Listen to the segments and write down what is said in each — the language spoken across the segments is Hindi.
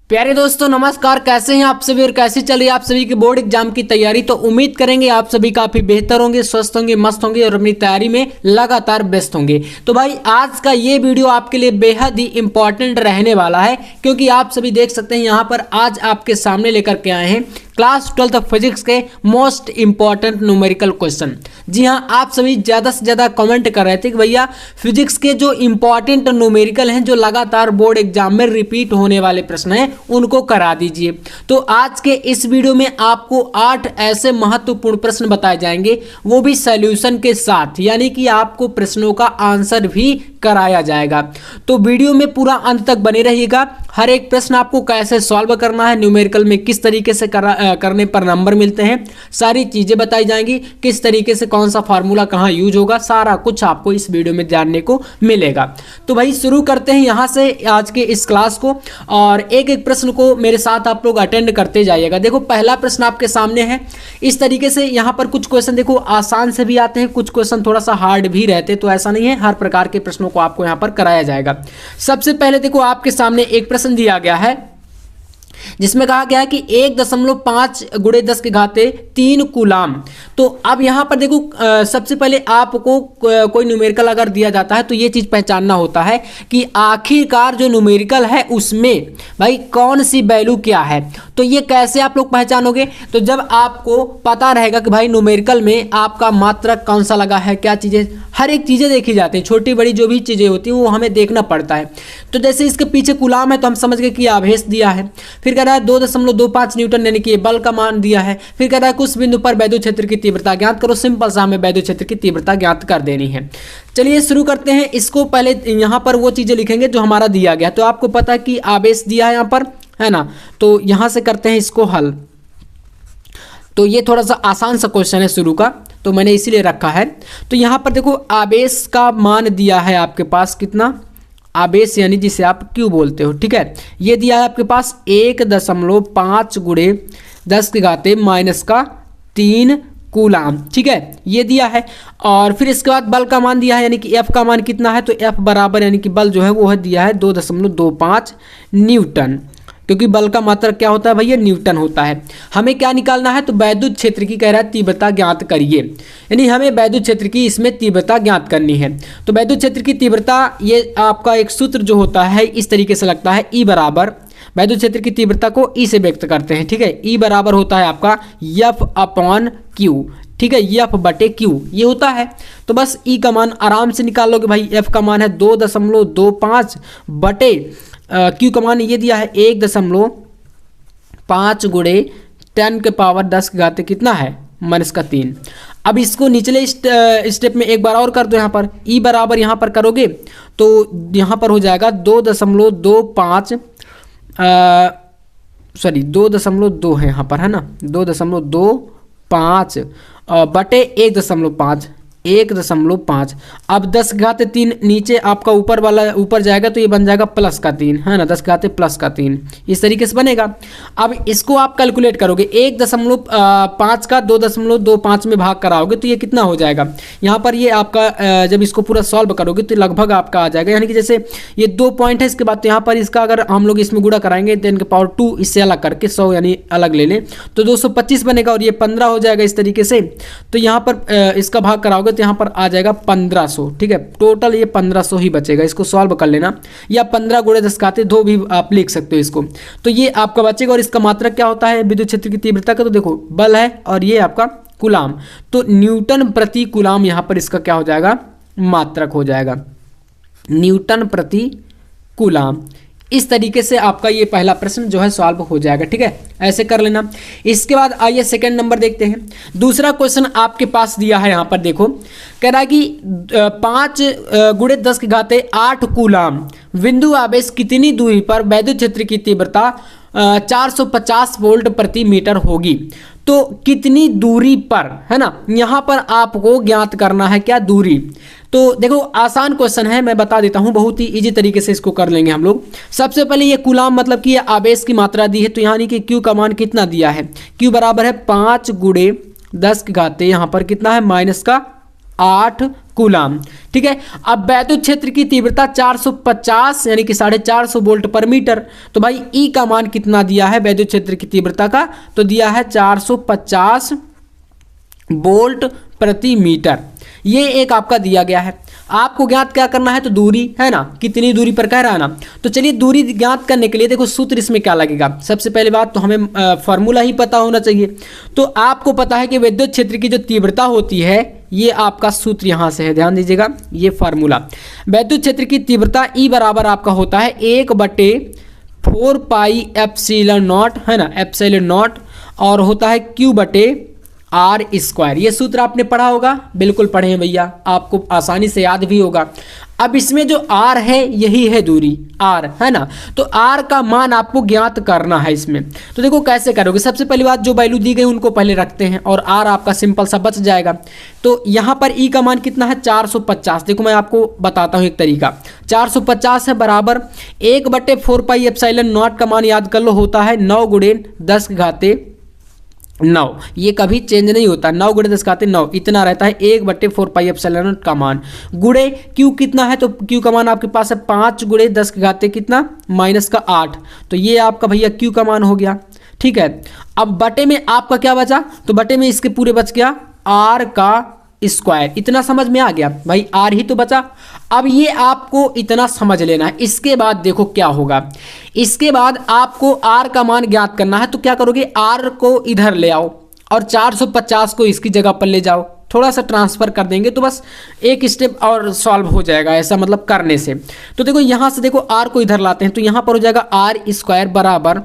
प्यारे दोस्तों नमस्कार। कैसे हैं आप सभी और कैसी चल रही है आप सभी की बोर्ड एग्जाम की तैयारी। तो उम्मीद करेंगे आप सभी काफी बेहतर होंगे, स्वस्थ होंगे, मस्त होंगे और अपनी तैयारी में लगातार व्यस्त होंगे। तो भाई आज का ये वीडियो आपके लिए बेहद ही इंपॉर्टेंट रहने वाला है, क्योंकि आप सभी देख सकते हैं यहाँ पर आज आपके सामने लेकर के आए हैं क्लास 12 फिजिक्स के मोस्ट इंपॉर्टेंट न्यूमेरिकल क्वेश्चन। जी हाँ, आप सभी ज़्यादा से ज़्यादा कमेंट कर रहे थे कि भैया फिजिक्स के जो इंपॉर्टेंट न्यूमेरिकल हैं, जो लगातार बोर्ड एग्जाम में रिपीट होने वाले प्रश्न हैं, उनको करा दीजिए। तो आज के इस वीडियो में आपको 8 ऐसे महत्वपूर्ण प्रश्न बताए जाएंगे, वो भी सॉल्यूशन के साथ, यानी कि आपको प्रश्नों का आंसर भी कराया जाएगा। तो वीडियो में पूरा अंत तक बने रहिएगा। हर एक प्रश्न आपको कैसे सॉल्व करना है, न्यूमेरिकल में किस तरीके से करने पर नंबर मिलते हैं, सारी चीजें बताई जाएंगी। किस तरीके से कौन सा फार्मूला कहाँ यूज होगा, सारा कुछ आपको इस वीडियो में जानने को मिलेगा। तो भाई शुरू करते हैं यहाँ से आज के इस क्लास को, और एक एक प्रश्न को मेरे साथ आप लोग अटेंड करते जाइएगा। देखो पहला प्रश्न आपके सामने है इस तरीके से। यहाँ पर कुछ क्वेश्चन देखो आसान से भी आते हैं, कुछ क्वेश्चन थोड़ा सा हार्ड भी रहते हैं। तो ऐसा नहीं है, हर प्रकार के प्रश्नों को आपको यहाँ पर कराया जाएगा। सबसे पहले देखो आपके सामने एक प्रश्न दिया गया है जिसमें कहा गया है कि 1.5 गुणे 10 के घाते 3 कूलाम। तो अब यहां पर देखो सबसे पहले आपको कोई न्यूमेरिकल अगर दिया जाता है तो ये चीज पहचानना होता है कि आखिरकार जो न्यूमेरिकल है उसमें भाई कौन सी वैल्यू क्या है। तो ये कैसे आप लोग पहचानोगे, तो जब आपको पता रहेगा कि भाई न्यूमेरिकल में आपका मात्रक कौन सा लगा है, क्या चीजें, हर एक चीजें देखी जाती हैं, छोटी बड़ी जो भी चीजें होती हैं वो हमें देखना पड़ता है। तो जैसे इसके पीछे कूलाम है तो हम समझ गए कि आवेश दिया है। फिर कह रहा है 2.25 न्यूटन यानी कि ये बल का मान दिया है। फिर कह रहा है कुछ बिंदु पर वैद्युत क्षेत्र की तीव्रता ज्ञात करो। सिंपल सा हमें वैद्युत क्षेत्र की तीव्रता ज्ञात कर देनी है। चलिए शुरू करते हैं। इसको पहले यहाँ पर वो चीजें लिखेंगे जो हमारा दिया गया। तो आपको पता है कि आवेश दिया है यहाँ पर, है ना। तो यहाँ से करते हैं इसको हल। तो ये थोड़ा सा आसान सा क्वेश्चन है शुरू का, तो मैंने इसीलिए रखा है। तो यहाँ पर देखो आवेश का मान दिया है आपके पास कितना, आवेश यानी जिसे आप क्यू बोलते हो, ठीक है। ये दिया है आपके पास 1.5 गुणे 10 के घाते -3 कूलाम, ठीक है, ये दिया है। और फिर इसके बाद बल का मान दिया है, यानी कि एफ का मान कितना है, तो एफ बराबर यानी कि बल जो है वो है दिया है 2.25 न्यूटन, क्योंकि बल का मात्रक क्या होता है भैया, न्यूटन होता है। हमें क्या निकालना है, तो वैद्युत क्षेत्र की कह रहा है तीव्रता ज्ञात करिए, यानी हमें वैद्युत क्षेत्र की इसमें तीव्रता ज्ञात करनी है। तो वैद्युत क्षेत्र की तीव्रता, ये आपका एक सूत्र जो होता है इस तरीके से लगता है, ई बराबर, वैद्युत क्षेत्र की तीव्रता को ई से व्यक्त करते हैं, ठीक है। ई बराबर होता है आपका F/Q, ठीक है, F/Q ये होता है। तो बस ई का मान आराम से निकाल लोगे भाई। एफ का मान है 2.25 बटे क्यू का मान ये दिया है 1.5 गुणे 10 के पावर 10 के घाते कितना है, -3। अब इसको निचले स्टेप में एक बार और कर दो। यहाँ पर ई बराबर यहाँ पर करोगे तो यहाँ पर हो जाएगा 2.2 है यहाँ पर, है ना, 2.25 बटे 1.5। अब 10 के घाते 3 नीचे आपका ऊपर वाला ऊपर जाएगा तो ये बन जाएगा +3, है ना, 10 के घाते +3, इस तरीके से बनेगा। अब इसको आप कैलकुलेट करोगे, 1.5 का 2.25 में भाग कराओगे तो ये कितना हो जाएगा। यहाँ पर ये आपका जब इसको पूरा सॉल्व करोगे तो लगभग आपका आ जाएगा, यानी कि जैसे ये 2 पॉइंट है, इसके बाद तो यहाँ पर इसका अगर हम लोग इसमें गुणा कराएंगे 10 के पावर 2 इससे अलग करके 100 यानी अलग ले लें तो 225 बनेगा, और ये 15 हो जाएगा इस तरीके से। तो यहाँ पर इसका भाग कराओगे तो यहाँ पर आ जाएगा 1500, ठीक है। टोटल ये 1500 ही बचेगा। इसको सॉल्व कर लेना, या 15 गुणे 10 घाते 2 भी आप लिख सकते हो इसको। तो ये आपका बचेगा, और इसका मात्रक क्या होता है विद्युत क्षेत्र की तीव्रता का, तो देखो बल है और ये आपका कूलाम, तो न्यूटन प्रति कूलाम यहाँ पर इसका क्या हो जाएगा, मात्रक हो जाएगा, न्यूटन प्रति कूलाम। इस तरीके से आपका ये पहला प्रश्न जो है सॉल्व हो जाएगा, ठीक है, ऐसे कर लेना। इसके बाद आइए सेकंड नंबर देखते हैं। दूसरा क्वेश्चन आपके पास दिया है, यहाँ पर देखो कह रहा है कि 5 गुणे 10 के घाते 8 कूलाम बिंदु आवेश कितनी दूरी पर वैद्युत क्षेत्र की तीव्रता 450 वोल्ट प्रति मीटर होगी। तो कितनी दूरी पर, है ना, यहाँ पर आपको ज्ञात करना है क्या, दूरी। तो देखो आसान क्वेश्चन है, मैं बता देता हूँ, बहुत ही इजी तरीके से इसको कर लेंगे हम लोग। सबसे पहले ये कूलाम मतलब कि ये आवेश की मात्रा दी है, तो यानी कि क्यू का मान कितना दिया है, क्यू बराबर है 5 गुणे 10 के घाते यहाँ पर कितना है -8 कूलाम। ठीक है, अब वैद्युत क्षेत्र की तीव्रता 450 यानी कि 450 वोल्ट पर मीटर। तो भाई ई का मान कितना दिया है वैद्युत क्षेत्र की तीव्रता का, तो दिया है 450 वोल्ट प्रति मीटर। ये एक आपका दिया गया है। आपको ज्ञात क्या करना है, तो दूरी है ना, कितनी दूरी पर कह रहा है ना। तो चलिए दूरी ज्ञात करने के लिए देखो सूत्र इसमें क्या लगेगा। सबसे पहले बात तो हमें फॉर्मूला ही पता होना चाहिए। तो आपको पता है कि विद्युत क्षेत्र की जो तीव्रता होती है, ये आपका सूत्र यहाँ से है, ध्यान दीजिएगा, ये फार्मूला। विद्युत क्षेत्र की तीव्रता ई बराबर आपका होता है 1/4 पाई एप्सिलॉन नॉट, है ना, एप्सिलॉन नॉट, और होता है Q/r²। ये सूत्र आपने पढ़ा होगा, बिल्कुल पढ़े हैं भैया, आपको आसानी से याद भी होगा। अब इसमें जो r है यही है दूरी, r है ना। तो r का मान आपको ज्ञात करना है इसमें। तो देखो कैसे करोगे, सबसे पहली बात जो वैल्यू दी गई उनको पहले रखते हैं और r आपका सिंपल सा बच जाएगा। तो यहाँ पर e का मान कितना है 450। देखो मैं आपको बताता हूँ एक तरीका। 450 है बराबर 1/4 पाई एप्सिलॉन नॉट का मान याद कर लो, होता है 9 × 10⁹ ये कभी चेंज नहीं होता। 9 × 10⁹ इतना रहता है 1/4 पाई एप्सिलॉन नॉट का मान। गुणे क्यू कितना है, तो क्यू का मान आपके पास है 5 × 10⁻⁸ कितना -8। तो ये आपका भैया क्यू का मान हो गया। ठीक है, अब बटे में आपका क्या बचा, तो बटे में इसके पूरे बच गया r²। इतना समझ में आ गया भाई, r ही तो बचा। अब ये आपको इतना समझ लेना है। इसके बाद देखो क्या होगा, इसके बाद आपको r का मान ज्ञात करना है। तो क्या करोगे, r को इधर ले आओ और 450 को इसकी जगह पर ले जाओ, थोड़ा सा ट्रांसफर कर देंगे तो बस एक स्टेप और सॉल्व हो जाएगा, ऐसा मतलब करने से। तो देखो यहाँ से देखो r को इधर लाते हैं, तो यहाँ पर हो जाएगा r² बराबर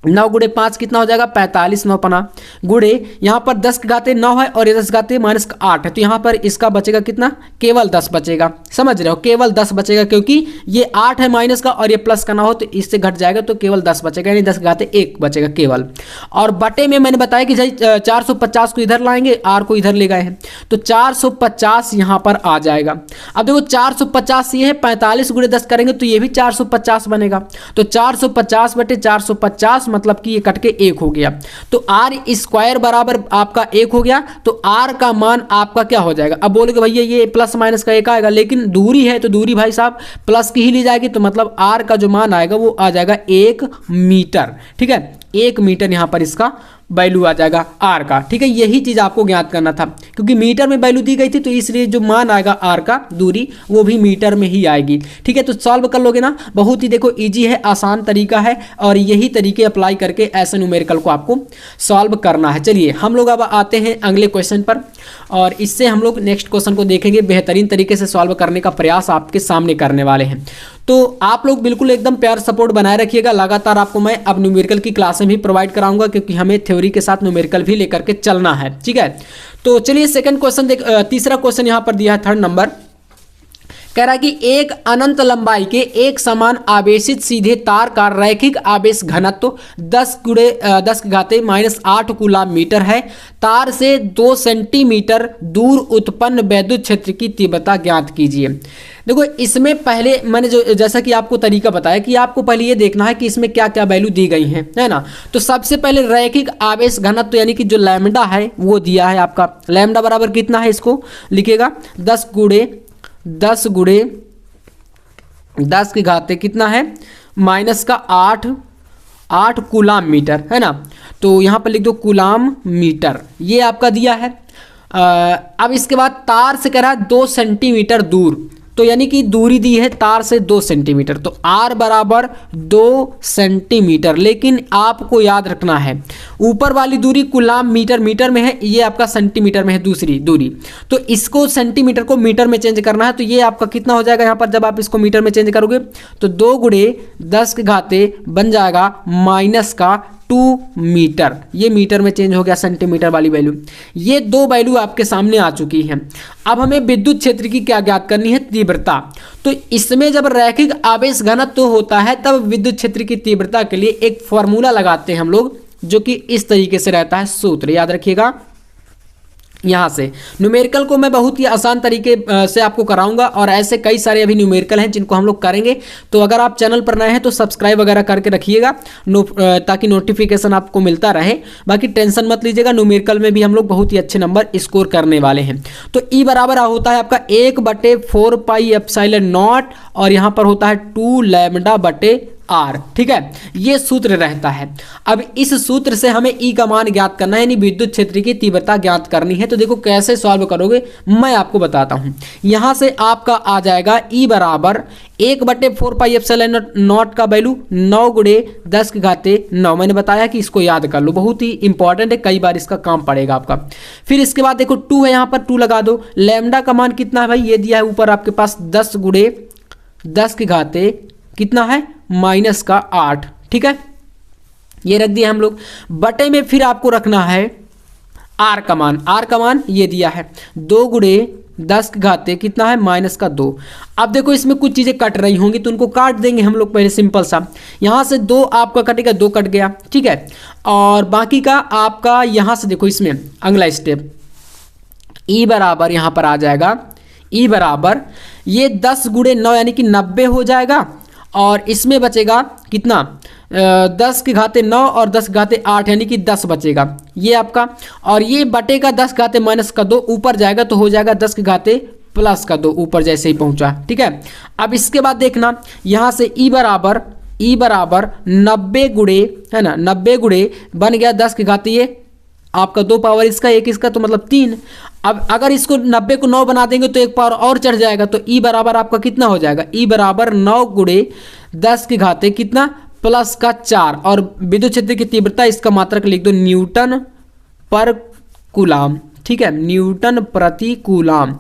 9 × 5 कितना हो जाएगा 45, 9 पना गुणे यहाँ पर 10⁻9 है और ये 10⁻−8 है। तो यहाँ पर इसका बचेगा कितना, केवल 10 बचेगा। समझ रहे हो, केवल 10 बचेगा, क्योंकि ये 8 है माइनस का और ये प्लस का ना हो तो इससे घट जाएगा, तो केवल 10 बचेगा, यानी 10⁻1 बचेगा केवल। और बटे में मैंने बताया कि 450 को इधर लाएंगे, r को इधर ले गए हैं, तो 450 यहाँ पर आ जाएगा। अब देखो 450 ये है, 45 × 10 करेंगे तो ये भी 450 बनेगा। तो 450/450 मतलब कि ये कट के 1 हो गया। तो r² बराबर आपका 1 हो गया। तो r का मान आपका क्या हो जाएगा, अब बोलोगे भैया ये प्लस माइनस का 1 आएगा, लेकिन दूरी है तो दूरी भाई साहब प्लस की ही ली जाएगी। तो मतलब r का जो मान आएगा वो आ जाएगा 1 मीटर। ठीक है, 1 मीटर यहाँ पर इसका वैल्यू आ जाएगा r का। ठीक है, यही चीज़ आपको ज्ञात करना था, क्योंकि मीटर में वैल्यू दी गई थी तो इसलिए जो मान आएगा r का दूरी वो भी मीटर में ही आएगी। ठीक है, तो सॉल्व कर लोगे ना, बहुत ही देखो इजी है, आसान तरीका है, और यही तरीके अप्लाई करके ऐसे न्यूमेरिकल को आपको सॉल्व करना है। चलिए हम लोग अब आते हैं अगले क्वेश्चन पर, और इससे हम लोग नेक्स्ट क्वेश्चन को देखेंगे, बेहतरीन तरीके से सॉल्व करने का प्रयास आपके सामने करने वाले हैं। तो आप लोग बिल्कुल एकदम प्यार सपोर्ट बनाए रखिएगा। लगातार आपको मैं अब न्यूमेरिकल की क्लासें भी प्रोवाइड कराऊंगा, क्योंकि हमें थ्योरी के साथ न्यूमेरिकल भी लेकर के चलना है। ठीक है, तो चलिए सेकंड क्वेश्चन तीसरा क्वेश्चन यहाँ पर दिया है 3rd नंबर। कह रहा है कि एक अनंत लंबाई के एक समान आवेशित सीधे तार का रैखिक आवेश घनत्व 10 × 10⁻⁸ कूलाम मीटर है। तार से 2 सेंटीमीटर दूर उत्पन्न वैद्युत क्षेत्र की तीव्रता ज्ञात कीजिए। देखो इसमें पहले मैंने जो जैसा कि आपको तरीका बताया कि आपको पहले ये देखना है कि इसमें क्या क्या वैल्यू दी गई हैं, है ना। तो सबसे पहले रैखिक आवेश घनत्व यानी कि जो लैम्डा है वो दिया है आपका। लैम्डा बराबर कितना है, इसको लिखेगा 10 × 10⁻⁸ कितना है -8 कूलाम मीटर, है ना। तो यहाँ पर लिख दो कूलाम मीटर, ये आपका दिया है। अब इसके बाद तार से कह रहा है 2 सेंटीमीटर दूर, तो यानी कि दूरी दी है तार से 2 सेंटीमीटर, तो r बराबर 2 सेंटीमीटर। लेकिन आपको याद रखना है ऊपर वाली दूरी कूलाम मीटर में है, ये आपका सेंटीमीटर में है दूसरी दूरी, तो इसको सेंटीमीटर को मीटर में चेंज करना है। तो ये आपका कितना हो जाएगा यहाँ पर, जब आप इसको मीटर में चेंज करोगे तो 2 × 10⁻⁻ बन जाएगा -2 मीटर। ये मीटर में चेंज हो गया सेंटीमीटर वाली वैल्यू। ये 2 वैल्यू आपके सामने आ चुकी हैं। अब हमें विद्युत क्षेत्र की क्या ज्ञात करनी है, तीव्रता। तो इसमें जब रैखिक आवेश घनत्व होता है तब विद्युत क्षेत्र की तीव्रता के लिए एक फॉर्मूला लगाते हैं हम लोग, जो कि इस तरीके से रहता है। सूत्र याद रखिएगा, यहाँ से न्यूमेरिकल को मैं बहुत ही आसान तरीके से आपको कराऊंगा और ऐसे कई सारे अभी न्यूमेरिकल हैं जिनको हम लोग करेंगे। तो अगर आप चैनल पर नए हैं तो सब्सक्राइब वगैरह करके रखिएगा ताकि नोटिफिकेशन आपको मिलता रहे। बाकी टेंशन मत लीजिएगा, न्यूमेरिकल में भी हम लोग बहुत ही अच्छे नंबर स्कोर करने वाले हैं। तो ई बराबर होता है आपका 1/4 पाई एप्सिलॉन नॉट और यहाँ पर होता है 2 लैम्डा बटे आर। ठीक है, ये सूत्र रहता है। अब इस सूत्र से हमें ई का मान ज्ञात करना है, यानी विद्युत क्षेत्र की तीव्रता ज्ञात करनी है। तो देखो कैसे सॉल्व करोगे मैं आपको बताता हूं। यहां से आपका आ जाएगा ई बराबर 1/4 पाई एप्सिलॉन नॉट का वैल्यू 9 × 10⁻⁹। मैंने बताया कि इसको याद कर लो, बहुत ही इंपॉर्टेंट है, कई बार इसका काम पड़ेगा आपका। फिर इसके बाद देखो 2 है, यहां पर 2 लगा दो। लैम्डा का मान कितना है भाई, ये दिया है ऊपर आपके पास 10 × 10⁻⁸ कितना है -8। ठीक है, ये रख दिया हम लोग। बटे में फिर आपको रखना है आर का मान। आर का मान ये दिया है 2 × 10⁻⁷ कितना है -2। अब देखो इसमें कुछ चीज़ें कट रही होंगी तो उनको काट देंगे हम लोग पहले, सिंपल सा। यहाँ से 2 आपका कटेगा, 2 कट गया। ठीक है, और बाकी का आपका यहाँ से देखो इसमें अगला स्टेप ई बराबर यहाँ पर आ जाएगा। ई बराबर ये 10 × 9 यानी कि 90 हो जाएगा और इसमें बचेगा कितना 10⁻⁹ और 10⁻8 यानी कि 10 बचेगा ये आपका। और ये बटे का 10⁻⁻2 ऊपर जाएगा तो हो जाएगा 10⁻+2 ऊपर जैसे ही पहुंचा। ठीक है, अब इसके बाद देखना यहाँ से ई बराबर 90 × है ना, 90 × बन गया 10⁻⁻, आपका 2 पावर इसका 1 इसका तो मतलब 3। अब अगर इसको 90 को 9 बना देंगे तो 1 पावर और चढ़ जाएगा। तो ई बराबर आपका कितना हो जाएगा, ई बराबर 9 × 10⁻⁻ कितना +4। और विद्युत क्षेत्र की तीव्रता इसका मात्रक लिख दो न्यूटन पर कूलाम। ठीक है, न्यूटन प्रति कूलाम।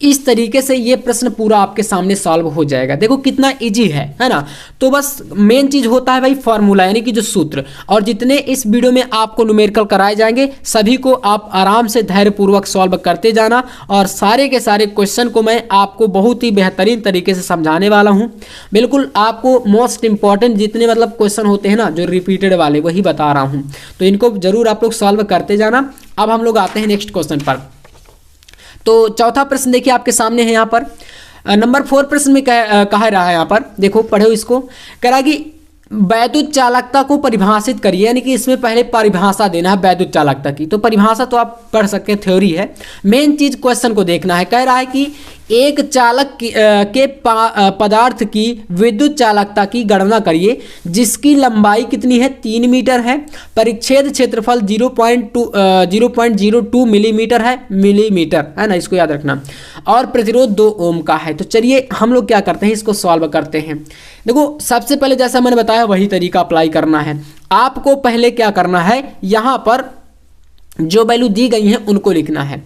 इस तरीके से ये प्रश्न पूरा आपके सामने सॉल्व हो जाएगा। देखो कितना इजी है ना। तो बस मेन चीज होता है भाई फॉर्मूला, यानी कि जो सूत्र। और जितने इस वीडियो में आपको न्यूमेरिकल कराए जाएंगे सभी को आप आराम से धैर्यपूर्वक सॉल्व करते जाना। और सारे के सारे क्वेश्चन को मैं आपको बहुत ही बेहतरीन तरीके से समझाने वाला हूँ। बिल्कुल आपको मोस्ट इंपॉर्टेंट जितने मतलब क्वेश्चन होते हैं ना, जो रिपीटेड वाले, वही बता रहा हूँ। तो इनको जरूर आप लोग सॉल्व करते जाना। अब हम लोग आते हैं नेक्स्ट क्वेश्चन पर। तो चौथा प्रश्न देखिए आपके सामने है। यहाँ पर नंबर 4 प्रश्न में कह रहा है, यहाँ पर देखो पढ़ो इसको। कह रहा है कि वैद्युत चालकता को परिभाषित करिए, यानी कि इसमें पहले परिभाषा देना है वैद्युत चालकता की। तो परिभाषा तो आप पढ़ सकते हैं, थ्योरी है। मेन चीज क्वेश्चन को देखना है। कह रहा है कि एक चालक के पदार्थ की विद्युत चालकता की गणना करिए जिसकी लंबाई कितनी है 3 मीटर है, परिच्छेद क्षेत्रफल 0.02 मिलीमीटर है ना, इसको याद रखना, और प्रतिरोध 2 ओम का है। तो चलिए हम लोग क्या करते हैं, इसको सॉल्व करते हैं। देखो सबसे पहले जैसा मैंने बताया वही तरीका अप्लाई करना है। आपको पहले क्या करना है, यहाँ पर जो वैल्यू दी गई है उनको लिखना है।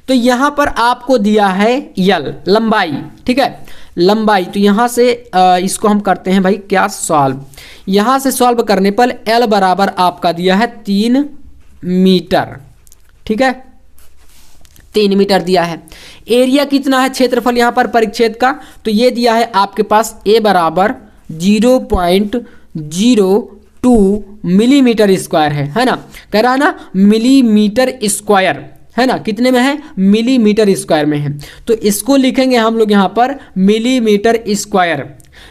तो यहाँ पर आपको दिया है यल लंबाई। ठीक है, लंबाई। तो यहाँ से इसको हम करते हैं भाई क्या सॉल्व। यहाँ से सॉल्व करने पर एल बराबर आपका दिया है 3 मीटर। ठीक है, 3 मीटर दिया है। एरिया कितना है क्षेत्रफल यहाँ पर परिच्छेद का, तो ये दिया है आपके पास ए बराबर 0.02 मिलीमीटर स्क्वायर है ना। कह रहा है ना मिलीमीटर स्क्वायर, है ना, कितने में है मिलीमीटर स्क्वायर में है। तो इसको लिखेंगे हम लोग यहाँ पर मिलीमीटर स्क्वायर।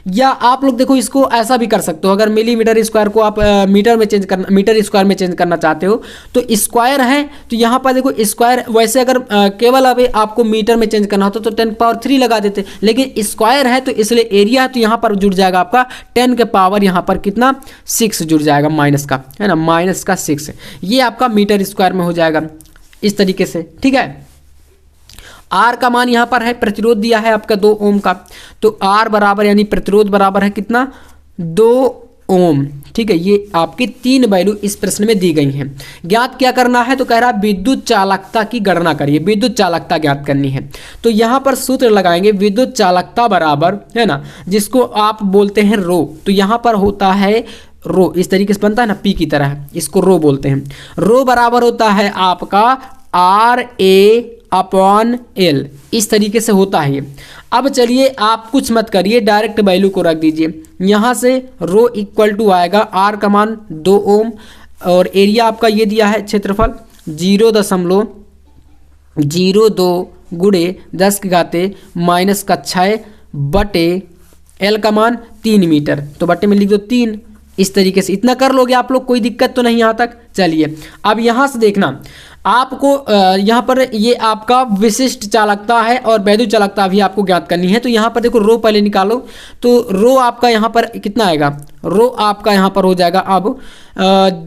या आप लोग देखो इसको ऐसा भी कर सकते हो, अगर मिलीमीटर स्क्वायर को आप मीटर स्क्वायर में चेंज करना चाहते हो तो स्क्वायर है। तो यहाँ पर देखो स्क्वायर, वैसे अगर केवल अभी आपको मीटर में चेंज करना होता तो 10⁻³ लगा देते, लेकिन स्क्वायर है तो इसलिए एरिया है तो यहाँ पर जुड़ जाएगा आपका 10 के पावर यहाँ पर कितना 6 जुड़ जाएगा माइनस का, है ना, -6। ये आपका मीटर स्क्वायर में हो जाएगा इस तरीके से। ठीक है, आर का मान यहाँ पर है, प्रतिरोध दिया है आपका 2 ओम का। तो आर बराबर यानी प्रतिरोध बराबर है कितना 2 ओम। ठीक है, ये आपकी 3 वैल्यू इस प्रश्न में दी गई हैं। ज्ञात क्या करना है, तो कह रहा है विद्युत चालकता की गणना करिए, विद्युत चालकता ज्ञात करनी है। तो यहाँ पर सूत्र लगाएंगे विद्युत चालकता बराबर, है ना, जिसको आप बोलते हैं रो। तो यहाँ पर होता है रो, इस तरीके से बनता है ना पी की तरह, इसको रो बोलते हैं। रो बराबर होता है आपका RA/L, इस तरीके से होता है ये। अब चलिए आप कुछ मत करिए, डायरेक्ट वैल्यू को रख दीजिए। यहाँ से रो इक्वल टू आएगा आर का मान 2 ओम और एरिया आपका ये दिया है क्षेत्रफल 0.02 0.2 गुणे 10 की घाते माइनस का 6 बटे एल का मान 3 मीटर, तो बटे में लिख दो 3। इस तरीके से इतना कर लोगे आप लोग, कोई दिक्कत तो नहीं यहाँ तक। चलिए अब यहाँ से देखना आपको, यहाँ पर ये आपका विशिष्ट चालकता है और वैद्युत चालकता भी आपको ज्ञात करनी है। तो यहाँ पर देखो रो पहले निकालो, तो रो आपका यहाँ पर कितना आएगा, रो आपका यहाँ पर हो जाएगा अब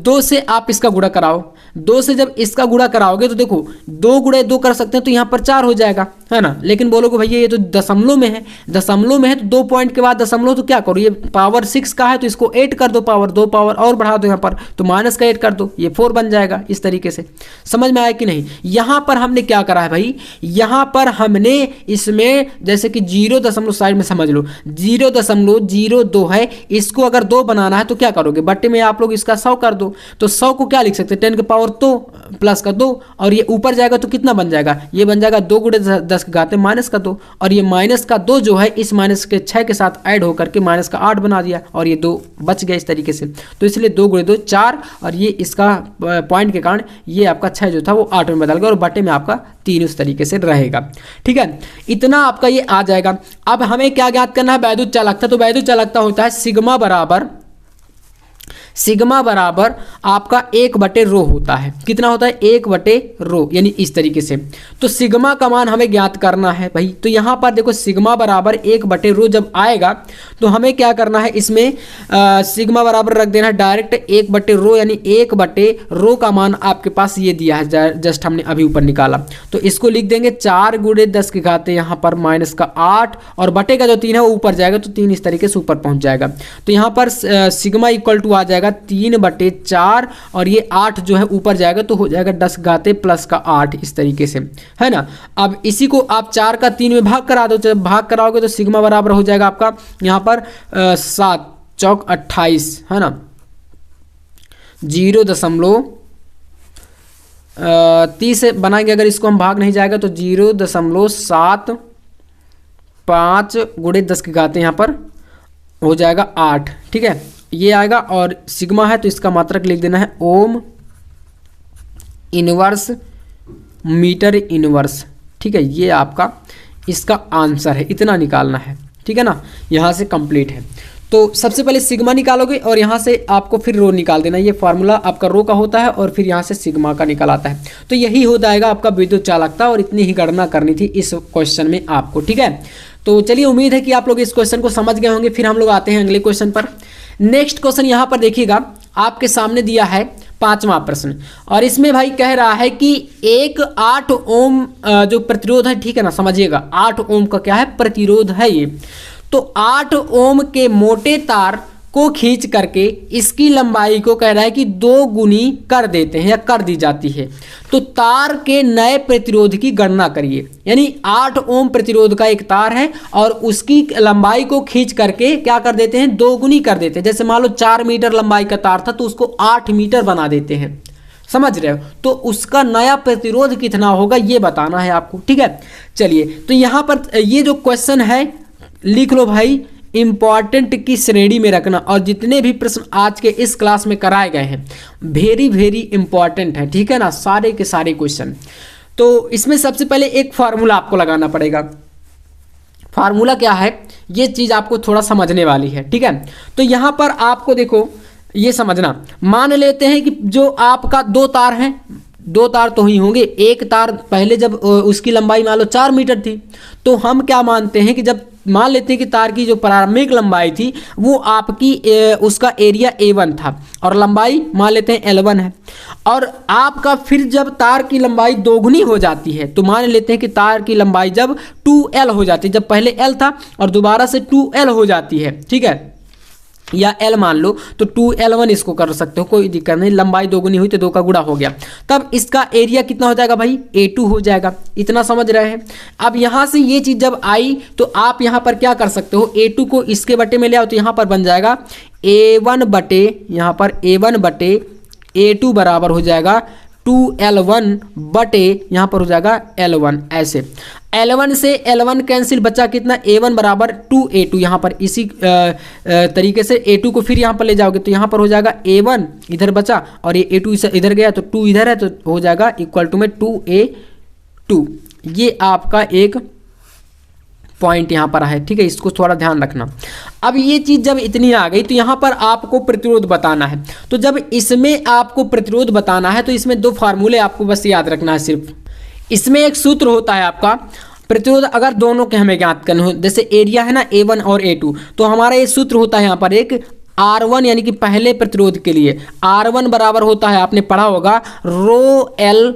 2 से आप इसका गुणा कराओ, 2 से जब इसका गुणा कराओगे तो देखो 2 गुणे 2 कर सकते हैं तो यहाँ पर 4 हो जाएगा, है ना। लेकिन बोलोगे भैया ये तो दशमलव में है, दशमलव में है तो 2 पॉइंट के बाद दशमलव, तो क्या करो, ये पावर 6 का है तो इसको 8 कर दो, पावर 2 पावर और बढ़ा दो यहाँ पर, तो माइनस का 8 कर दो, ये 4 बन जाएगा। इस तरीके से समझ में आया कि नहीं। यहाँ पर हमने क्या करा है भाई, यहाँ पर हमने इसमें जैसे कि 0 साइड में समझ लो 0.02 है, इसको अगर 2 बनाना है तो क्या करोगे, बट्टे में आप लोग इसका 100 कर दो, तो 100 को क्या लिख सकते हैं 10 के पावर 2 प्लस का 2, और ये ऊपर जाएगा तो कितना बन जाएगा, ये बन जाएगा 2 गुणे 10 के घाते माइनस का 2, और ये माइनस का 2 जो है इस माइनस के 6 के साथ ऐड होकर के माइनस का 8 बना दिया, और ये 2 बच गया इस तरीके से। तो इसलिए 2 गुणे 2 4, और ये इसका पॉइंट के कारण ये आपका 6 जो था वो 8 में बदल गया, और बटे में आपका 3 उस तरीके से रहेगा। ठीक है, इतना आपका ये आ जाएगा। अब हमें क्या ज्ञात करना है, वैद्युत चालकता। तो वैद्युत चालकता होता है सिग्मा बराबर आपका 1/रो होता है। कितना होता है, 1/रो, यानी इस तरीके से। तो सिग्मा का मान हमें ज्ञात करना है भाई। तो यहाँ पर देखो सिग्मा बराबर 1/रो जब आएगा तो हमें क्या करना है, इसमें सिग्मा बराबर रख देना है डायरेक्ट 1/रो, यानी 1/रो का मान आपके पास ये दिया है, जस्ट हमने अभी ऊपर निकाला। तो इसको लिख देंगे 4 गुणे 10 के घाते यहाँ पर माइनस का 8, और बटे का जो 3 है वो ऊपर जाएगा, तो 3 इस तरीके से ऊपर पहुँच जाएगा। तो यहाँ पर सिग्मा इक्वल टू आ जाएगा 3/4, और ये 8 जो है ऊपर जाएगा तो हो जाएगा 10 घाते प्लस का 8, इस तरीके से, है ना। अब इसी को आप 4 का 3 में भाग करा दो, जब भाग कराओगे तो सिग्मा बराबर हो जाएगा आपका यहाँ पर 7 चौक 28, है ना, 0.30 बनाएंगे। अगर इसको हम भाग नहीं जाएगा तो 0.75 गुणे 10 के घाते यहाँ पर हो जाएगा 8। ठीक है, ये आएगा, और सिग्मा है तो इसका मात्रक लिख देना है ओम इनवर्स मीटर इनवर्स। ठीक है, ये आपका इसका आंसर है, इतना निकालना है। ठीक है ना, यहाँ से कंप्लीट है। तो सबसे पहले सिग्मा निकालोगे और यहाँ से आपको फिर रो निकाल देना। ये फार्मूला आपका रो का होता है और फिर यहाँ से सिग्मा का निकल आता है। तो यही हो जाएगा आपका विद्युत चालकता, और इतनी ही गणना करनी थी इस क्वेश्चन में आपको। ठीक है, तो चलिए उम्मीद है कि आप लोग इस क्वेश्चन को समझ गए होंगे। फिर हम लोग आते हैं अगले क्वेश्चन पर। नेक्स्ट क्वेश्चन यहाँ पर देखिएगा, आपके सामने दिया है 5वां प्रश्न, और इसमें भाई कह रहा है कि एक 8 ओम जो प्रतिरोध है, ठीक है ना, समझिएगा 8 ओम का क्या है, प्रतिरोध है ये। तो 8 ओम के मोटे तार को खींच करके इसकी लंबाई को कह रहा है कि 2 गुनी कर देते हैं या कर दी जाती है। तो तार के नए प्रतिरोध की गणना करिए। यानी 8 ओम प्रतिरोध का एक तार है और उसकी लंबाई को खींच करके क्या कर देते हैं, 2 गुनी कर देते हैं। जैसे मान लो 4 मीटर लंबाई का तार था तो उसको 8 मीटर बना देते हैं, समझ रहे हो। तो उसका नया प्रतिरोध कितना होगा ये बताना है आपको। ठीक है, चलिए तो यहाँ पर ये जो क्वेश्चन है लिख लो भाई, इंपॉर्टेंट की श्रेणी में रखना। और जितने भी प्रश्न आज के इस क्लास में कराए गए हैं वेरी वेरी इंपॉर्टेंट है, ठीक है ना, सारे के सारे क्वेश्चन। तो इसमें सबसे पहले एक फार्मूला आपको लगाना पड़ेगा। फार्मूला क्या है ये चीज आपको थोड़ा समझने वाली है। ठीक है, तो यहां पर आपको देखो ये समझना, मान लेते हैं कि जो आपका 2 तार हैं, 2 तार तो ही होंगे। एक तार पहले जब उसकी लंबाई मान लो 4 मीटर थी, तो हम क्या मानते हैं कि जब मान लेते हैं कि तार की जो प्रारंभिक लंबाई थी वो आपकी उसका एरिया A1 था और लंबाई मान लेते हैं L1 है, और आपका फिर जब तार की लंबाई दोगुनी हो जाती है तो मान लेते हैं कि तार की लंबाई जब 2L हो जाती है, जब पहले L था और दोबारा से 2L हो जाती है, ठीक है, या L मान लो तो 2L1 इसको कर सकते हो, कोई दिक्कत नहीं। लंबाई दोगुनी हुई तो 2 का गुणा हो गया, तब इसका एरिया कितना हो जाएगा भाई, A2 हो जाएगा। इतना समझ रहे हैं। अब यहाँ से ये चीज़ जब आई तो आप यहाँ पर क्या कर सकते हो, A2 को इसके बटे में ले आओ तो यहाँ पर बन जाएगा A1 बटे, यहाँ पर A1 बटे A2 बराबर हो जाएगा 2L1 बटे यहाँ पर हो जाएगा L1। ऐसे L1 से L1 कैंसिल, बचा कितना, A1 बराबर 2A2। यहाँ पर इसी तरीके से A2 को फिर यहाँ पर ले जाओगे तो यहाँ पर हो जाएगा A1 इधर बचा और ये A2 इधर गया तो 2 इधर है तो हो जाएगा इक्वल टू में 2A 2। ये आपका एक पॉइंट यहाँ पर है, ठीक है, इसको थोड़ा ध्यान रखना। अब ये चीज़ जब इतनी आ गई तो यहाँ पर आपको प्रतिरोध बताना है। तो जब इसमें आपको प्रतिरोध बताना है तो इसमें दो फार्मूले आपको बस याद रखना है सिर्फ। इसमें एक सूत्र होता है आपका प्रतिरोध, अगर दोनों के हमें ज्ञात करने हो, जैसे एरिया है ना A1 और A2, तो हमारा ये सूत्र होता है यहाँ पर एक R1 यानी कि पहले प्रतिरोध के लिए R1 बराबर होता है, आपने पढ़ा होगा, रो L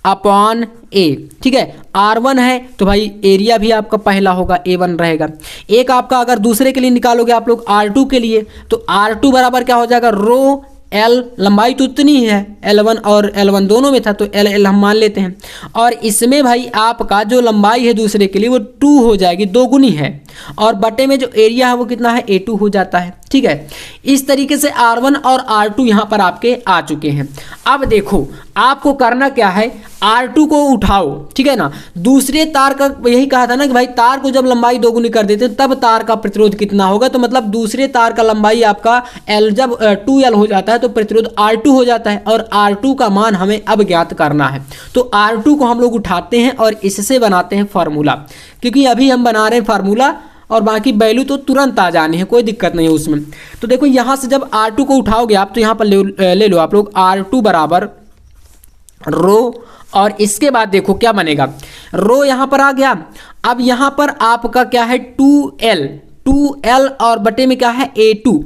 अपॉन A, ठीक है। R1 है तो भाई एरिया भी आपका पहला होगा, A1 रहेगा। एक आपका अगर दूसरे के लिए निकालोगे आप लोग R2 के लिए, तो R2 बराबर क्या हो जाएगा, रो L, लंबाई तो उतनी ही है, L1 और L1 दोनों में था तो L हम मान लेते हैं। और इसमें भाई आपका जो लंबाई है दूसरे के लिए वो 2 हो जाएगी, 2 गुनी है, और बटे में जो एरिया है वो कितना है, A2 हो जाता है, ठीक है। इस तरीके से R1 और R2 यहाँ पर आपके आ चुके हैं। अब देखो आपको करना क्या है, R2 को उठाओ, ठीक है ना। दूसरे तार का यही कहा था ना कि भाई तार को जब लंबाई 2 गुनी कर देते हैं तब तार का प्रतिरोध कितना होगा, तो मतलब दूसरे तार का लंबाई आपका L जब 2L हो जाता है तो प्रतिरोध R2 हो जाता है, और R2 का मान हमें अब ज्ञात करना है। तो R2 को हम लोग उठाते हैं और इससे बनाते हैं फार्मूला, क्योंकि अभी हम बना रहे हैं फार्मूला और बाकी वैल्यू तो तुरंत आ जानी है, कोई दिक्कत नहीं है उसमें। तो देखो यहाँ से जब R2 को उठाओगे आप तो यहाँ पर ले लो आप लोग R2 बराबर रो, और इसके बाद देखो क्या बनेगा, रो यहाँ पर आ गया। अब यहाँ पर आपका क्या है 2L और बटे में क्या है A2,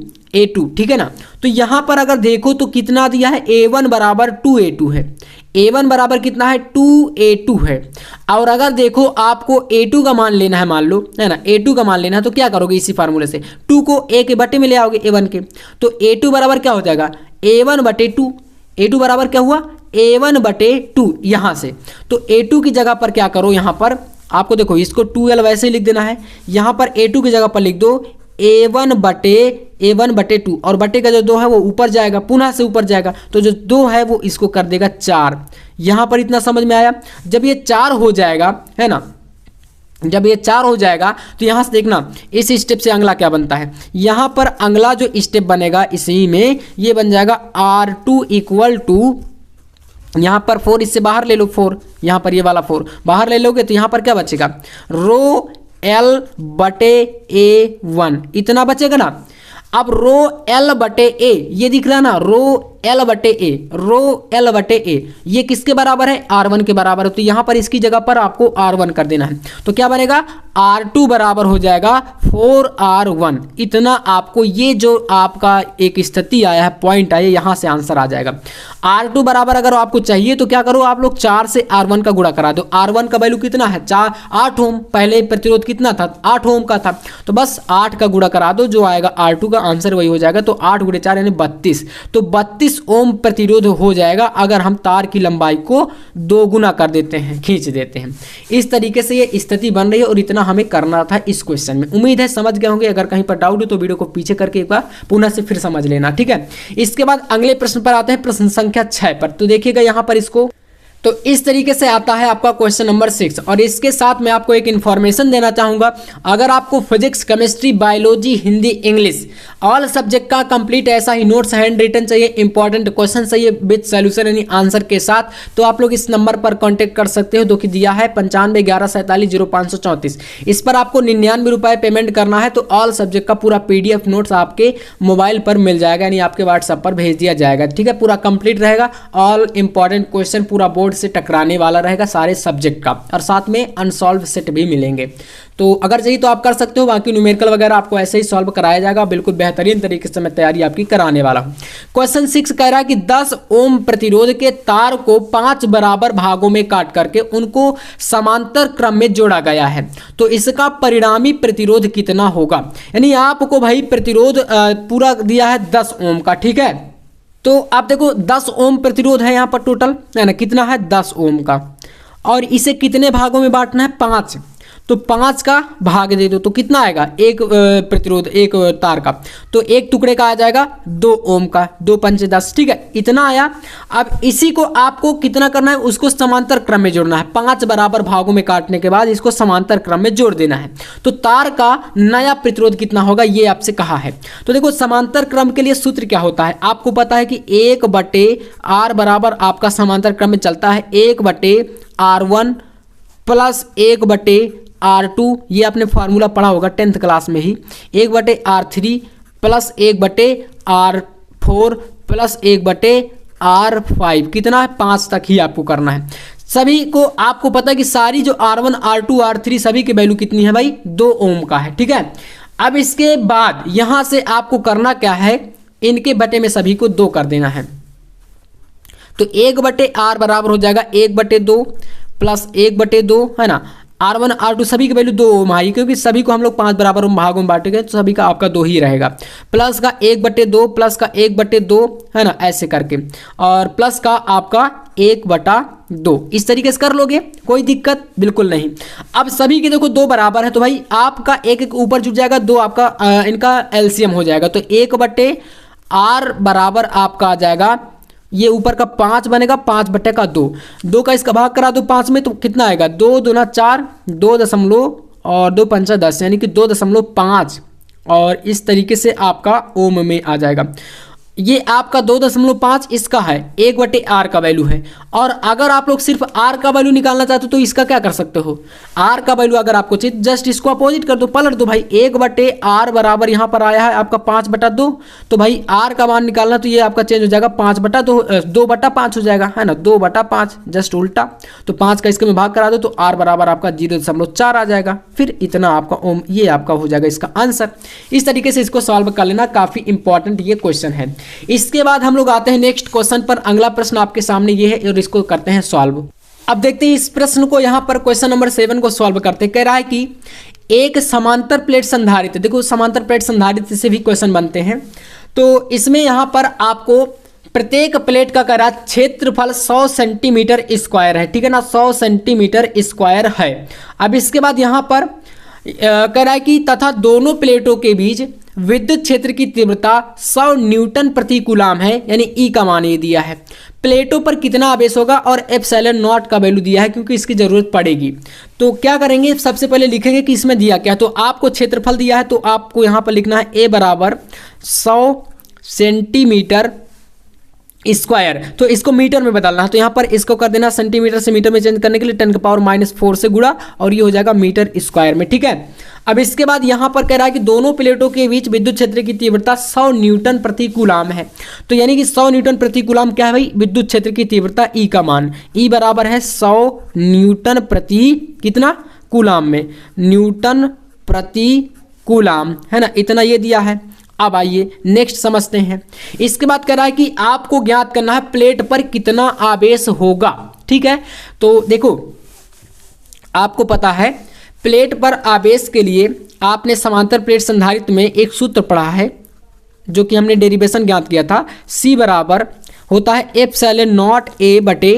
ठीक है ना। तो यहाँ पर अगर देखो तो कितना दिया है, A1 बराबर 2A2 है, A1 बराबर कितना है 2A2 है। और अगर देखो आपको A2 का मान लेना है, मान लो है ना, A2 का मान लेना है तो क्या करोगे, इसी फार्मूले से 2 को A के बटे में ले आओगे A1 के, तो A2 बराबर क्या हो जाएगा, A1 बटे 2। A2 बराबर क्या हुआ, A1 बटे 2 यहाँ से। तो A2 की जगह पर क्या करो, यहाँ पर आपको देखो इसको 2L वैसे ही लिख देना है, यहाँ पर A2 की जगह पर लिख दो A1 बटे 2, और बटे का जो 2 है वो ऊपर जाएगा, पुनः से ऊपर जाएगा, तो जो 2 है वो इसको कर देगा 4। यहाँ पर इतना समझ में आया। जब ये 4 हो जाएगा है ना, जब ये 4 हो जाएगा तो यहाँ से देखना इस स्टेप से अगला क्या बनता है, यहाँ पर अगला जो स्टेप बनेगा इसी में ये बन जाएगा R2 इक्वल टू, यहाँ पर 4 इससे बाहर ले लो, 4 यहाँ पर ये वाला 4 बाहर ले लोगे तो यहाँ पर क्या बचेगा, रो L बटे A1 इतना बचेगा ना। अब रो L बटे A ये दिख रहा है ना, रो L बटे A ये किसके बराबर है, R1 के बराबर है। तो यहाँ पर इसकी जगह पर आपको R1 कर देना है, तो क्या बनेगा, R2 बराबर हो जाएगा 4R1। इतना आपको ये जो आपका एक स्थिति आया है, पॉइंट आया, यहाँ से आंसर आ जाएगा। R2 बराबर अगर आपको चाहिए तो क्या करो आप लोग 4 से R1 का गुणा करा दो। R1 का वैल्यू कितना है, 8 ओम, पहले प्रतिरोध कितना था, 8 ओम का था, तो बस 8 का गुणा करा दो, जो आएगा R2 का आंसर वही हो जाएगा। तो 8 × 4 यानी 32, तो 32 ओम प्रतिरोध हो जाएगा अगर हम तार की लंबाई को 2 गुना कर देते हैं, खींच देते हैं। इस तरीके से ये स्थिति बन रही है और इतना हमें करना था इस क्वेश्चन में। उम्मीद है समझ गए होंगे, अगर कहीं पर डाउट हो तो वीडियो को पीछे करके एक बार पुनः से फिर समझ लेना, ठीक है। इसके बाद अगले प्रश्न पर आते हैं, प्रश्न संख्या 6 पर। तो देखिएगा यहाँ पर इसको, तो इस तरीके से आता है आपका क्वेश्चन नंबर 6, और इसके साथ मैं आपको एक इन्फॉर्मेशन देना चाहूँगा। अगर आपको physics, chemistry, biology, Hindi, English all subject का कंप्लीट ऐसा ही नोट्स हैंड रिटन चाहिए, इंपॉर्टेंट क्वेश्चन चाहिए विद सॉल्यूशन यानी आंसर के साथ, तो आप लोग इस नंबर पर कॉन्टैक्ट कर सकते हो, जो कि दिया है 9511470534। इस पर आपको 99 रुपये पेमेंट करना है, तो ऑल सब्जेक्ट का पूरा PDF नोट्स आपके मोबाइल पर मिल जाएगा, यानी आपके व्हाट्सएप पर भेज दिया जाएगा, ठीक है। पूरा कंप्लीट रहेगा, ऑल इंपॉर्टेंट क्वेश्चन पूरा बोर्ड से टकराने वाला रहेगा सारे सब्जेक्ट का, और साथ में अनसॉल्व सेट भी मिलेंगे। तो अगर चाहिए तो आप कर सकते हो, बाकी न्यूमेरिकल वगैरह आपको ऐसे ही सॉल्व कराया जाएगा, बिल्कुल बेहतरीन तरीके से मैं तैयारी आपकी कराने वाला हूं। क्वेश्चन 6 कह रहा है कि 10 ओम प्रतिरोध के तार को 5 बराबर भागों में काट करके उनको समांतर क्रम में जोड़ा गया है, तो इसका परिणामी प्रतिरोध कितना होगा। यानी आपको भाई प्रतिरोध पूरा दिया है 10 ओम का, ठीक है। तो आप देखो 10 ओम प्रतिरोध है यहाँ पर टोटल, है ना, कितना है 10 ओम का, और इसे कितने भागों में बांटना है, 5। तो 5 का भाग दे दो तो कितना आएगा, एक प्रतिरोध एक तार का, तो एक टुकड़े का आ जाएगा 2 ओम का, 2 पंचे 10, ठीक है, इतना आया। अब इसी को आपको कितना करना है, उसको समांतर क्रम में जोड़ना है, 5 बराबर भागों में काटने के बाद इसको समांतर क्रम में जोड़ देना है। तो तार का नया प्रतिरोध कितना होगा ये आपसे कहा है। तो देखो समांतर क्रम के लिए सूत्र क्या होता है, आपको पता है कि 1/R बराबर आपका समांतर क्रम में चलता है 1/R1 प्लस 1/R2, ये आपने फार्मूला पढ़ा होगा 10th क्लास में ही, 1/R3 plus 1/R4 plus 1/R5, कितना है 5 तक ही आपको करना है। सभी को आपको पता है कि सारी जो R1 R2 R3 सभी की वैल्यू कितनी है भाई, 2 ओम का है, ठीक है। अब इसके बाद यहां से आपको करना क्या है, इनके बटे में सभी को 2 कर देना है। तो 1/R बराबर हो जाएगा 1/2 प्लस 1/2, है ना। R1 R2 सभी की वैल्यू 2 ओम आई, क्योंकि सभी को हम लोग 5 बराबर ओम भागों में बांटेंगे तो सभी का आपका 2 ही रहेगा। प्लस का 1/2 प्लस का 1/2, है ना, ऐसे करके, और प्लस का आपका 1/2, इस तरीके से कर लोगे, कोई दिक्कत बिल्कुल नहीं। अब सभी के देखो 2 बराबर है तो भाई आपका एक एक ऊपर जुट जाएगा, 2 आपका इनका एलसीएम हो जाएगा। तो 1/R बराबर आपका आ जाएगा, ये ऊपर का 5 बनेगा, 5/2, 2 का इसका भाग करा दो 5 में तो कितना आएगा, 2 दूना 4, 2 दशमलव और 2 पंचा 10, यानी कि 2.5, और इस तरीके से आपका ओम में आ जाएगा। ये आपका 2.5 इसका है, 1/R का वैल्यू है। और अगर आप लोग सिर्फ R का वैल्यू निकालना चाहते हो तो इसका क्या कर सकते हो, R का वैल्यू अगर आपको चाहिए जस्ट इसको अपोजिट कर दो, पलट दो भाई। 1/R बराबर यहाँ पर आया है आपका 5/2, तो भाई R का मान निकालना तो ये आपका चेंज हो जाएगा 2/5 हो जाएगा, है ना, 2/5 जस्ट उल्टा। तो 5 का इसके में भाग करा दो तो R बराबर आपका 0.4 आ जाएगा, फिर इतना आपका ओम, ये आपका हो जाएगा इसका आंसर। इस तरीके से इसको सॉल्व कर लेना, काफी इंपॉर्टेंट ये क्वेश्चन है। इसके बाद हम लोग आते हैं नेक्स्ट क्वेश्चन पर। अगला प्रश्न आपके सामने ये है और इसको करते हैं सॉल्व। अब देखते हैं इस प्रश्न को, यहां पर क्वेश्चन नंबर 7 को सॉल्व करते हैं। कह रहा है कि एक समांतर प्लेट संधारित्र, देखो समांतर प्लेट संधारित्र से भी क्वेश्चन बनते हैं, तो इसमें यहां पर आपको प्रत्येक प्लेट का कह रहा है क्षेत्रफल 100 सेंटीमीटर स्क्वायर है, ठीक है ना, 100 सेंटीमीटर स्क्वायर है। अब इसके बाद यहां पर कह रहा है कि तथा दोनों प्लेटों के बीच विद्युत क्षेत्र की तीव्रता 100 न्यूटन प्रति कूलाम है, यानी ई का मान ये दिया है। प्लेटों पर कितना आवेश होगा और एप्सिलॉन नॉट का वैल्यू दिया है, क्योंकि इसकी जरूरत पड़ेगी। तो क्या करेंगे, सबसे पहले लिखेंगे कि इसमें दिया क्या। तो आपको क्षेत्रफल दिया है तो आपको यहाँ पर लिखना है ए बराबर 100 सेंटीमीटर स्क्वायर, तो इसको मीटर में बदलना है। तो यहाँ पर इसको कर देना सेंटीमीटर से मीटर में चेंज करने के लिए 10⁻⁴ से गुणा, और ये हो जाएगा मीटर स्क्वायर में, ठीक है। अब इसके बाद यहाँ पर कह रहा है कि दोनों प्लेटों के बीच विद्युत क्षेत्र की तीव्रता 100 न्यूटन प्रति कूलाम है। तो यानी कि 100 न्यूटन प्रति कूलाम क्या है भाई, विद्युत क्षेत्र की तीव्रता ई का मान, ई बराबर है 100 न्यूटन प्रति कितना कूलाम में, न्यूटन प्रति कूलाम, है ना, इतना ये दिया है। अब आइए नेक्स्ट समझते हैं। इसके बाद कह रहा है कि आपको ज्ञात करना है प्लेट पर कितना आवेश होगा, ठीक है। तो देखो आपको पता है प्लेट पर आवेश के लिए आपने समांतर प्लेट संधारित्र में एक सूत्र पढ़ा है, जो कि हमने डेरिवेशन ज्ञात किया था। C बराबर होता है एप्सिलॉन नॉट A बटे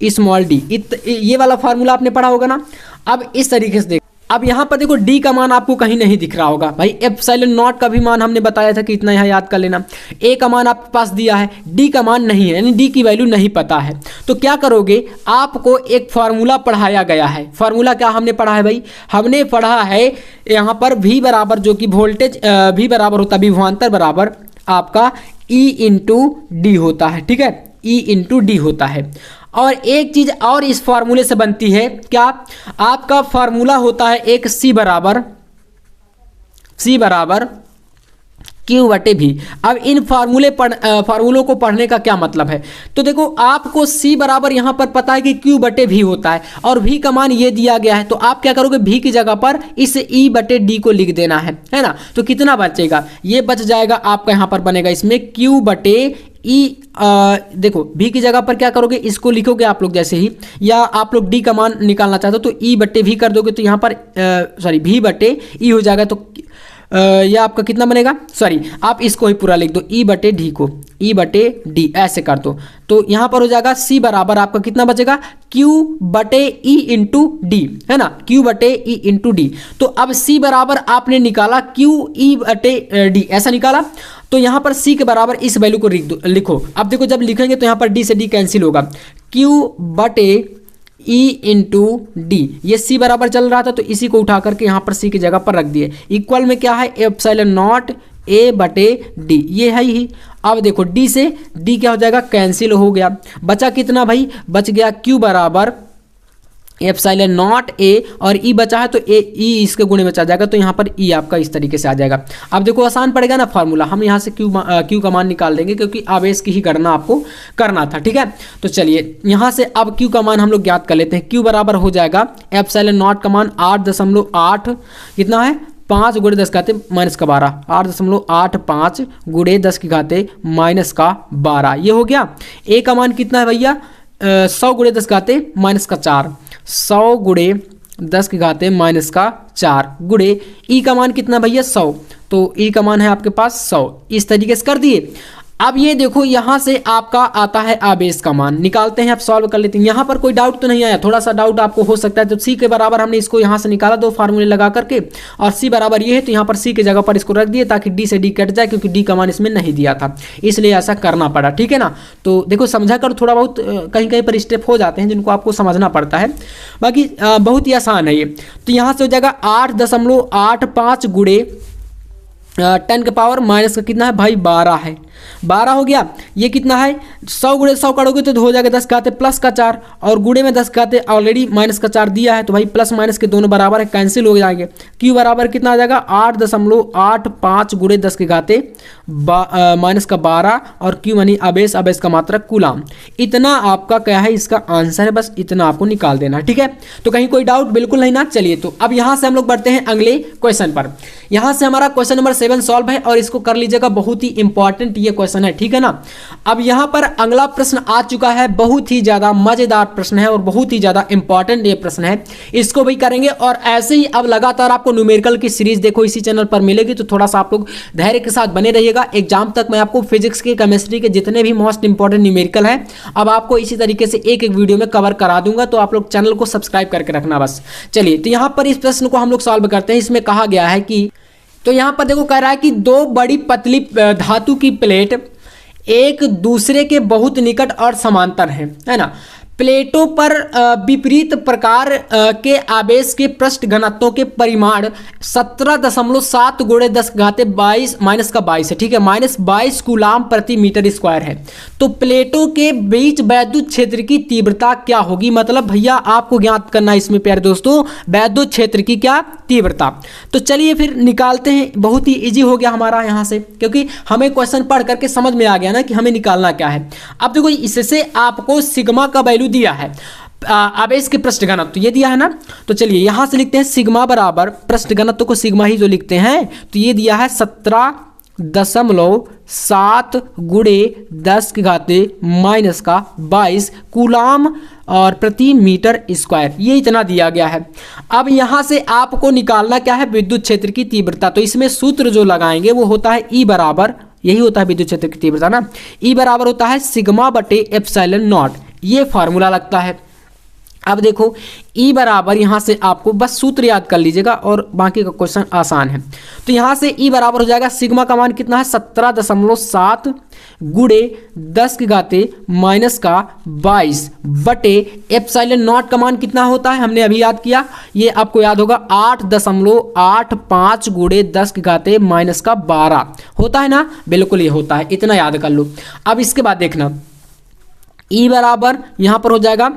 स्मॉल d, ये वाला फार्मूला आपने पढ़ा होगा ना। अब इस तरीके से देखो, अब यहाँ पर देखो d का मान आपको कहीं नहीं दिख रहा होगा भाई, एप्सिलॉन नॉट का भी मान हमने बताया था कि इतना यहाँ याद कर लेना। a का मान आपके पास दिया है, d का मान नहीं है, यानी d की वैल्यू नहीं पता है। तो क्या करोगे, आपको एक फार्मूला पढ़ाया गया है। फार्मूला क्या हमने पढ़ा है भाई, हमने पढ़ा है यहाँ पर v बराबर, जो कि वोल्टेज v बराबर होता है, विभवांतर बराबर आपका E इंटू डी होता है, ठीक है, E इंटू डी होता है। और एक चीज और इस फार्मूले से बनती है, क्या, आपका फार्मूला होता है एक C बराबर Q बटे भी। अब इन फार्मूलों को पढ़ने का क्या मतलब है, तो देखो आपको C बराबर यहाँ पर पता है कि Q बटे भी होता है, और V का मान ये दिया गया है। तो आप क्या करोगे, V की जगह पर इस E बटे D को लिख देना है ना। तो कितना बचेगा, ये बच जाएगा आपका, यहाँ पर बनेगा इसमें Q बटे E। देखो V की जगह पर क्या करोगे, इसको लिखोगे आप लोग जैसे ही, या आप लोग D का मान निकालना चाहते हो तो E बटे V कर दोगे, तो यहाँ पर V बटे E हो जाएगा। तो यह आपका कितना बनेगा, आप इसको ही पूरा लिख दो, E बटे डी को, E बटे डी ऐसे कर दो। तो यहाँ पर हो जाएगा C बराबर आपका कितना बचेगा, Q बटे E इंटू डी, है ना, Q बटे E इंटू डी। तो अब C बराबर आपने निकाला Q E बटे डी, ऐसा निकाला। तो यहाँ पर C के बराबर इस वैल्यू को लिखो। अब देखो जब लिखेंगे तो यहाँ पर D से D कैंसिल होगा, Q बटे E इंटू डी, ये C बराबर चल रहा था तो इसी को उठा करके यहाँ पर C की जगह पर रख दिए। इक्वल में क्या है, एप्सिलॉन नॉट A बटे डी, ये है ही। अब देखो D से D क्या हो जाएगा, कैंसिल हो गया, बचा कितना भाई, बच गया Q बराबर एप्सिलॉन नॉट ए और ई बचा है तो ए ई इसके गुणे में चला जाएगा, तो यहाँ पर ई आपका इस तरीके से आ जाएगा। अब देखो आसान पड़ेगा ना फार्मूला, हम यहाँ से क्यू का मान निकाल देंगे क्योंकि आवेश की ही गणना आपको करना था, ठीक है। तो चलिए यहाँ से अब क्यू का मान हम लोग ज्ञात कर लेते हैं। क्यू बराबर हो जाएगा एप्सिलॉन नॉट का मान 8.8 कितना है 5 गुणे 10 घाते माइनस का 12, 8.85 गुणे 10 की घाते माइनस का 12, ये हो गया। ए का मान कितना है भैया 100 गुणे 10 घाते माइनस का 4, 100 गुणे 10 की घाते माइनस का 4 गुणे ई का मान कितना भैया 100, तो ई का मान है आपके पास 100, इस तरीके से कर दिए। अब ये देखो यहाँ से आपका आता है आवेश का मान, निकालते हैं, अब सॉल्व कर लेते हैं। यहाँ पर कोई डाउट तो नहीं आया, थोड़ा सा डाउट आपको हो सकता है। तो सी के बराबर हमने इसको यहाँ से निकाला दो फार्मूले लगा करके, और सी बराबर ये है तो यहाँ पर सी की जगह पर इसको रख दिए ताकि डी से डी कट जाए, क्योंकि डी का मान इसमें नहीं दिया था, इसलिए ऐसा करना पड़ा, ठीक है ना। तो देखो समझा कर थोड़ा बहुत कहीं कहीं पर स्टेप हो जाते हैं जिनको आपको समझना पड़ता है, बाकी बहुत ही आसान है ये। तो यहाँ से हो जाएगा 8.85 गुणे 10 के पावर माइनस का कितना है भाई 12 है, 12 हो गया। ये कितना है 100 गुणे 100 करोगे तो हो जाएगा 10 घाते प्लस का 4, और गुणे में 10 घाते ऑलरेडी माइनस का 4 दिया है, तो भाई प्लस माइनस के दोनों बराबर है, कैंसिल हो जाएंगे। क्यू बराबर कितना आ जाएगा 8.85 गुणे 10 के घाते माइनस का 12, और क्यू मानी आवेश, आवेश का मात्रक कूलाम। इतना आपका क्या है इसका आंसर है, बस इतना आपको निकाल देना, ठीक है। तो कहीं कोई डाउट बिल्कुल नहीं ना। चलिए तो अब यहाँ से हम लोग बढ़ते हैं अगले क्वेश्चन पर। यहाँ से हमारा क्वेश्चन नंबर 7 सॉल्व है, और इसको कर लीजिएगा, बहुत ही इंपॉर्टेंट ये क्वेश्चन है, ठीक है ना। अब यहाँ पर अगला प्रश्न आ चुका है, बहुत ही ज्यादा मजेदार प्रश्न है और बहुत ही ज्यादा इंपॉर्टेंट ये प्रश्न है, इसको भी करेंगे। और ऐसे ही अब लगातार आपको न्यूमेरिकल की सीरीज देखो इसी चैनल पर मिलेगी, तो थोड़ा सा आप लोग धैर्य के साथ बने रहिएगा। एग्जाम तक मैं आपको फिजिक्स के, केमिस्ट्री के जितने भी मोस्ट इंपॉर्टेंट न्यूमेरिकल है अब आपको इसी तरीके से एक एक वीडियो में कवर करा दूंगा, तो आप लोग चैनल को सब्सक्राइब करके रखना बस। चलिए तो यहाँ पर इस प्रश्न को हम लोग सॉल्व करते हैं। इसमें कहा गया है कि, तो यहाँ पर देखो कह रहा है कि दो बड़ी पतली धातु की प्लेट एक दूसरे के बहुत निकट और समांतर है ना। प्लेटों पर विपरीत प्रकार के आवेश के पृष्ठ घनत्वों के परिमाण 17.7 गुणे 10 घाते 22 माइनस का 22 है, ठीक है, माइनस 22 कूलाम प्रति मीटर स्क्वायर है। तो प्लेटों के बीच वैद्युत क्षेत्र की तीव्रता क्या होगी, मतलब भैया आपको ज्ञात करना है इसमें प्यारे दोस्तों वैद्युत क्षेत्र की क्या तीव्रता। तो चलिए फिर निकालते हैं, बहुत ही इजी हो गया हमारा यहाँ से, क्योंकि हमें क्वेश्चन पढ़ करके समझ में आ गया ना कि हमें निकालना क्या है। अब देखो इससे आपको सिग्मा का वैल्यू दिया है, आवेश के पृष्ठ घनत्व तो ये दिया है ना। तो चलिए यहां से लिखते हैं सिग्मा बराबर पृष्ठ घनत्व को सिग्मा ही जो लिखते हैं, तो ये दिया है 17.7 गुणे 10 की घाते माइनस का 22 कूलाम और प्रति मीटर स्क्वायर, ये इतना दिया गया है। अब यहां से आपको निकालना क्या है विद्युत क्षेत्र की तीव्रता। तो इसमें सूत्र जो लगाएंगे वो होता है ई बराबर, यही होता है विद्युत क्षेत्र की तीव्रता ना, ई बराबर होता है सिग्मा बटे एप्सिलॉन नॉट, ये फार्मूला लगता है। अब देखो ई बराबर यहाँ से आपको बस सूत्र याद कर लीजिएगा और बाकी का क्वेश्चन आसान है। तो यहाँ से ई बराबर हो जाएगा सिग्मा का मान कितना है 17.7 गुणे 10 की घाते माइनस का 22 बटे एप्सिलॉन नॉट का मान कितना होता है हमने अभी याद किया, ये आपको याद होगा 8.85 गुणे 10 की घाते माइनस का 12 होता है ना, बिल्कुल ये होता है, इतना याद कर लो। अब इसके बाद देखना ई बराबर यहां पर हो जाएगा,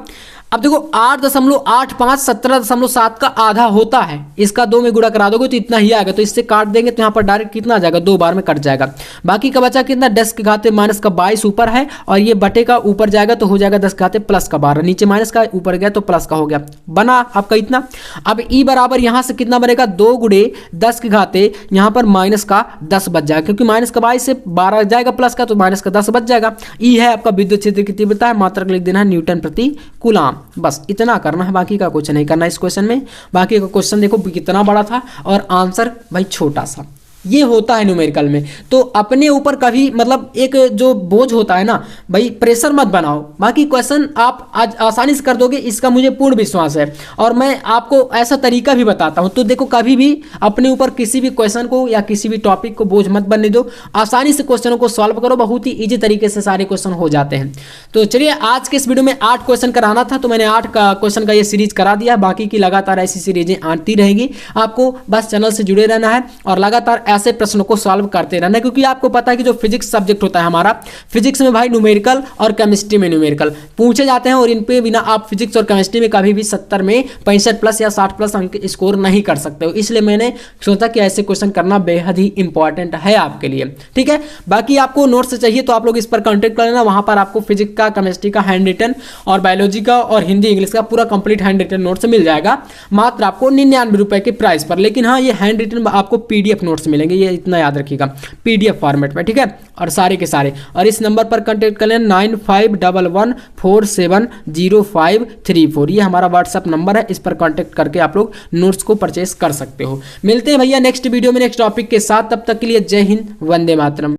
अब देखो 8.85 17.7 का आधा होता है, इसका 2 में गुणा करा दोगे तो इतना ही आएगा, तो इससे काट देंगे तो यहाँ पर डायरेक्ट कितना आ जाएगा 2 बार में कट जाएगा। बाकी का बचा कितना 10 के घाते माइनस का 22 ऊपर है, और ये बटे का ऊपर जाएगा तो हो जाएगा 10 के घाते प्लस का 12, नीचे माइनस का ऊपर गया तो प्लस का हो गया, बना आपका इतना। अब ई बराबर यहाँ से कितना बनेगा 2 गुणे 10 के घाते यहाँ पर माइनस का 10 बच जाएगा, क्योंकि माइनस का 22 से 12 जाएगा प्लस का, तो माइनस का 10 बच जाएगा। ई है आपका विद्युत क्षेत्र की तीव्रता है, मात्रक लिख देना है न्यूटन प्रति कूलाम, बस इतना करना है, बाकी का कुछ नहीं करना इस क्वेश्चन में। बाकी का क्वेश्चन देखो कितना बड़ा था और आंसर भाई छोटा सा, ये होता है न्यूमेरिकल में। तो अपने ऊपर कभी मतलब एक जो बोझ होता है ना भाई, प्रेशर मत बनाओ, बाकी क्वेश्चन आप आज आसानी से कर दोगे, इसका मुझे पूर्ण विश्वास है। और मैं आपको ऐसा तरीका भी बताता हूं, तो देखो कभी भी अपने ऊपर किसी भी क्वेश्चन को या किसी भी टॉपिक को बोझ मत बनने दो, आसानी से क्वेश्चनों को सॉल्व करो, बहुत ही ईजी तरीके से सारे क्वेश्चन हो जाते हैं। तो चलिए आज के इस वीडियो में 8 क्वेश्चन कराना था, तो मैंने 8 क्वेश्चन का ये सीरीज करा दिया, बाकी की लगातार ऐसी सीरीजें आती रहेगी, आपको बस चैनल से जुड़े रहना है और लगातार ऐसे प्रश्नों को सॉल्व करते रहना, क्योंकि आपको पता है कि जो फिजिक्स सब्जेक्ट होता है हमारा, फिजिक्स में भाई न्यूमेरिकल और केमिस्ट्री में न्यूमेरिकल पूछे जाते हैं, और इन पे बिना आप फिजिक्स और केमिस्ट्री में कभी भी 70 में 65 प्लस या 60 प्लस अंक स्कोर नहीं कर सकते हो। इसलिए मैंने सोचा कि ऐसे क्वेश्चन करना बेहद ही इंपॉर्टेंट है आपके लिए। ठीक है, बाकी आपको नोट्स चाहिए तो आप लोग इस पर कॉन्टेक्ट कर लेना, वहां पर आपको फिजिक्स का, केमिस्ट्री का हैंड रिटन और बायोलॉजी का और हिंदी इंग्लिश का पूरा कंप्लीट हैंड रिटन नोट्स मिल जाएगा मात्र आपको 99 रुपए के प्राइस पर। लेकिन हाँ, ये हैंड रिटन आपको पीडीएफ नोट्स मिलेंगे, ये इतना याद रखिएगा, पीडीएफ फॉर्मेट में। ठीक है, और सारे के सारे, और इस नंबर पर कॉन्टेक्ट कर लेना 9511470534, ये हमारा व्हाट्सअप नंबर है, इस पर कॉन्टेक्ट करके आप लोग नोट्स को परचेस कर सकते हो। मिलते हैं भैया नेक्स्ट वीडियो में नेक्स्ट टॉपिक के साथ, तब तक के लिए जय हिंद, वंदे मातरम।